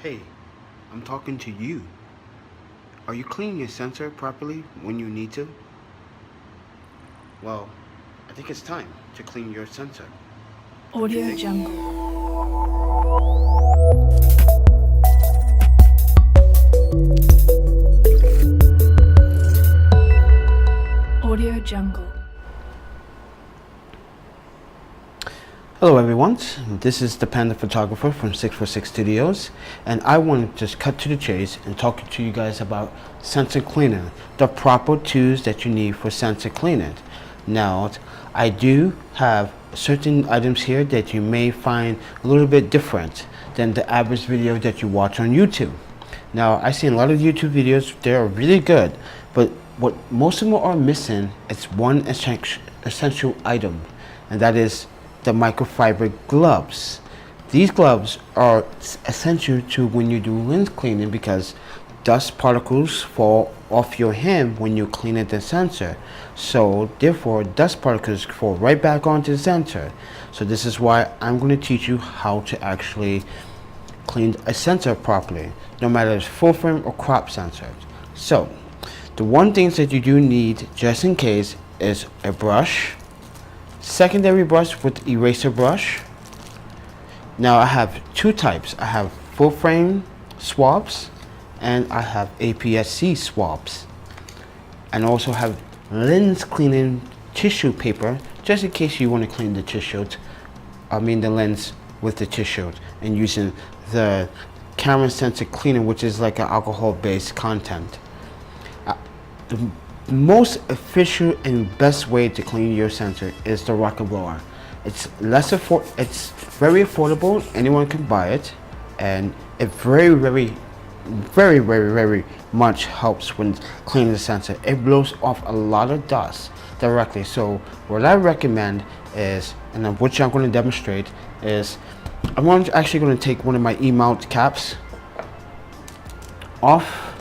Hey, I'm talking to you. Are you cleaning your sensor properly when you need to? Well, I think it's time to clean your sensor. Audio Jungle. Audio Jungle. Hello everyone, this is the Panda Photographer from 646 Studios, and I want to just cut to the chase and talk to you guys about sensor cleaning, the proper tools that you need for sensor cleaning. Now, I do have certain items here that you may find a little bit different than the average video that you watch on YouTube. Now, I've seen a lot of YouTube videos, they are really good, but what most of them are missing is one essential item, and that is the microfiber gloves. These gloves are essential to when you do lens cleaning because dust particles fall off your hand when you clean the sensor. So therefore dust particles fall right back onto the sensor. So this is why I'm going to teach you how to actually clean a sensor properly, no matter if it's full frame or crop sensor. So the one things that you do need just in case is a brush, secondary brush with eraser brush. Now I have two types. I have full frame swabs and I have APS-C swabs, and also have lens cleaning tissue paper just in case you want to clean the tissue, the lens with the tissue, and using the camera sensor cleaner, which is like an alcohol based content. The most efficient and best way to clean your sensor is the rocket blower. It's it's very affordable, anyone can buy it, and it very much helps when cleaning the sensor. It blows off a lot of dust directly. So what I recommend is, and which I'm going to demonstrate, is I'm actually going to take one of my E-mount caps off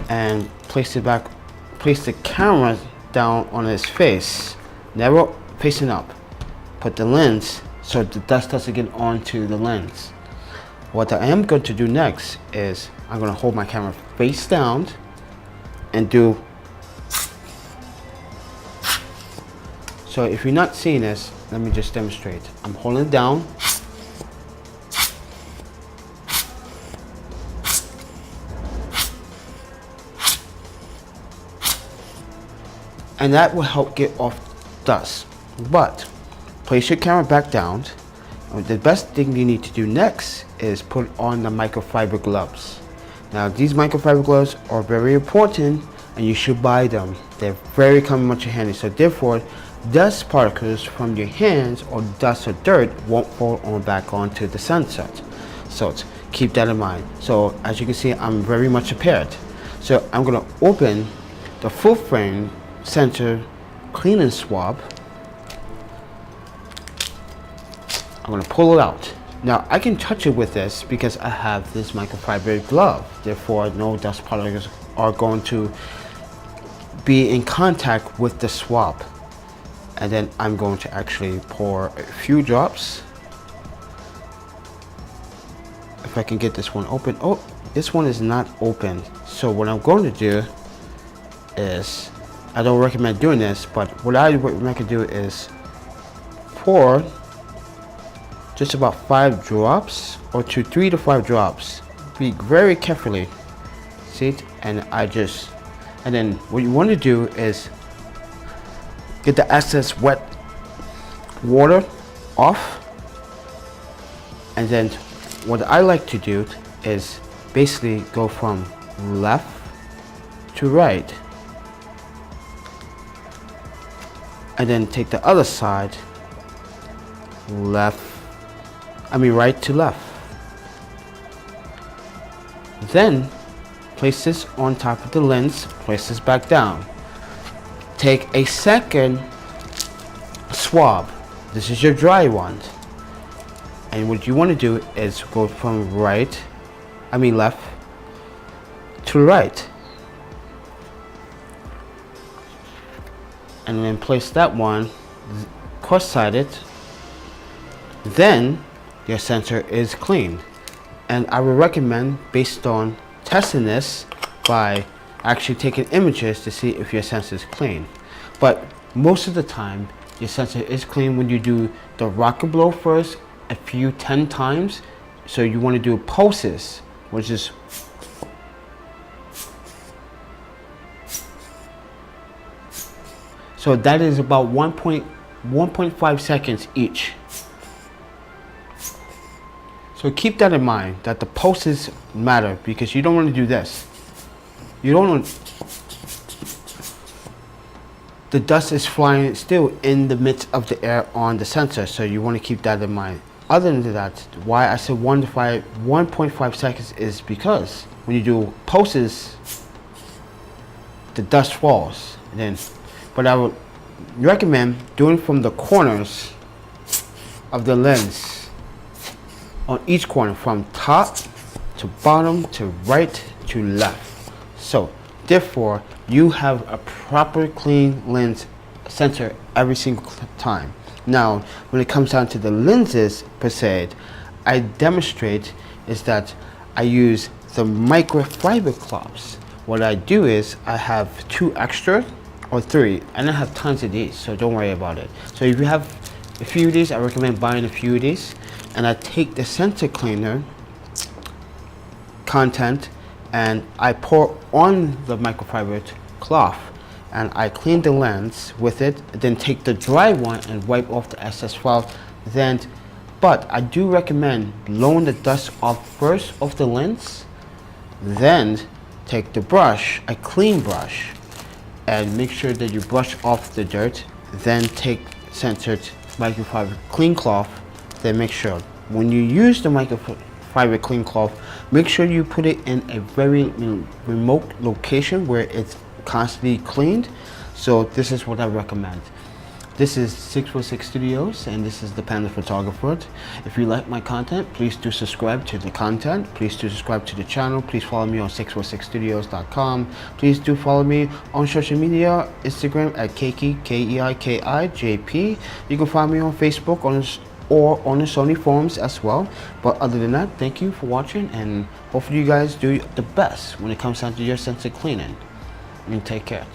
and place the camera down on his face, never facing up. Put the lens so the dust doesn't get onto the lens. What I am going to do next is I'm going to hold my camera face down and do. So if you're not seeing this, let me just demonstrate. I'm holding it down. And that will help get off dust. But place your camera back down. The best thing you need to do next is put on the microfiber gloves. Now these microfiber gloves are very important and you should buy them. They're very much handy. So therefore dust particles from your hands or dust or dirt won't fall back onto the sensor. So keep that in mind. So as you can see, I'm very much prepared. So I'm going to open the full frame sensor cleaning swab. I'm going to pull it out. Now I can touch it with this because I have this microfiber glove. Therefore no dust particles are going to be in contact with the swab. And then I'm going to actually pour a few drops. If I can get this one open. Oh, this one is not open. So what I'm going to do is, I don't recommend doing this, but what I recommend do is pour just about 5 drops, or 3 to 5 drops. Be very carefully. See it? And then what you want to do is get the excess wet water off. And then what I like to do is basically go from left to right. And then take the other side, right to left. Then place this on top of the lens, place this back down. Take a second swab. This is your dry one. And what you want to do is go from left to right. And then place that one cross-sided. Then your sensor is clean. And I would recommend, based on testing this, by actually taking images to see if your sensor is clean. But most of the time, your sensor is clean when you do the rocket blow first, a few 10 times. So you want to do pulses, which is so that is about 1.5 seconds each. So keep that in mind, that the pulses matter, because you don't want to do this. You don't want, the dust is flying still in the midst of the air on the sensor, so you want to keep that in mind. Other than that, why I said 1.5 seconds is because when you do pulses, the dust falls. And then, but I would recommend doing from the corners of the lens, on each corner, from top to bottom to right to left. So therefore, you have a proper clean lens sensor every single time. Now, when it comes down to the lenses per se, I demonstrate is that I use the microfiber cloths. What I do is I have 2 extra or 3, and I have tons of these, so don't worry about it. So if you have a few of these, I recommend buying a few of these. And I take the sensor cleaner content and I pour on the microfiber cloth, and I clean the lens with it, then take the dry one and wipe off the excess fluff. Then, but I do recommend blowing the dust off first of the lens, then take the brush, a clean brush, and make sure that you brush off the dirt, then take censored microfiber clean cloth. Then make sure when you use the microfiber clean cloth, make sure you put it in a very remote location where it's constantly cleaned. So this is what I recommend. This is 646 Studios, and this is the Panda Photographer. If you like my content, please do subscribe to the content. Please do subscribe to the channel. Please follow me on 646studios.com. Please do follow me on social media, Instagram at Keiki, KEIKIJP. You can find me on Facebook or on the Sony forums as well. But other than that, thank you for watching, and hopefully you guys do the best when it comes down to your sensor cleaning. And take care.